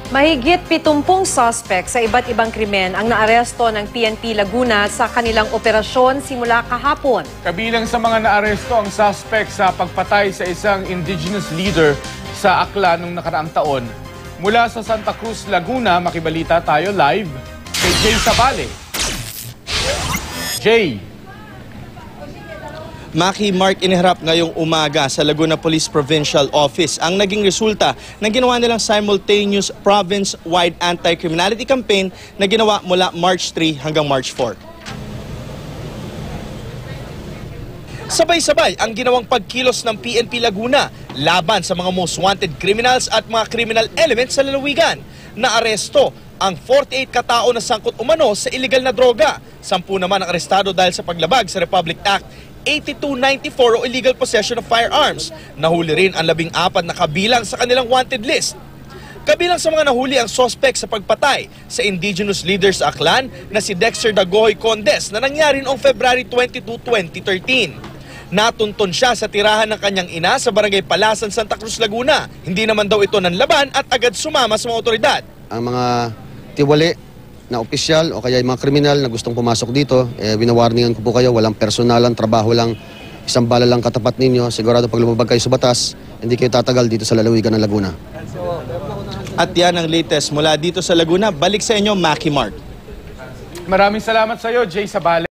Mahigit 70 suspect sa iba't ibang krimen ang naaresto ng PNP Laguna sa kanilang operasyon simula kahapon. Kabilang sa mga naaresto ang suspect sa pagpatay sa isang indigenous leader sa Aklan noong nakaraang taon. Mula sa Santa Cruz, Laguna, makibalita tayo live kay Jay Sabale. Jay. Maki Mark iniharap ngayong umaga sa Laguna Police Provincial Office ang naging resulta ng ginawa nilang simultaneous province-wide anti-criminality campaign na ginawa mula March 3 hanggang March 4. Sabay-sabay ang ginawang pagkilos ng PNP Laguna laban sa mga most wanted criminals at mga criminal elements sa lalawigan. Naaresto ang 48 katao na sangkot umano sa illegal na droga. 10 naman ang arestado dahil sa paglabag sa Republic Act 8294 o illegal possession of firearms. Nahuli rin ang 14 na kabilang sa kanilang wanted list. Kabilang sa mga nahuli ang suspect sa pagpatay sa indigenous leaders sa Aklan na si Dexter Dagohoy Condes na nangyari noong February 22, 2013. Natunton siya sa tirahan ng kanyang ina sa Barangay Palasan, Santa Cruz, Laguna. Hindi naman daw ito nanlaban at agad sumama sa mga otoridad. Ang mga tiwali na opisyal o kaya yung mga kriminal na gustong pumasok dito, winawarningan ko po kayo, walang personalan, trabaho lang, isang bala lang katapat ninyo. Sigurado pag lumabag kayo sa batas, hindi kayo tatagal dito sa lalawigan ng Laguna. At yan ang latest mula dito sa Laguna. Balik sa inyo, Maki Mark. Maraming salamat sa iyo, Jay Sabale.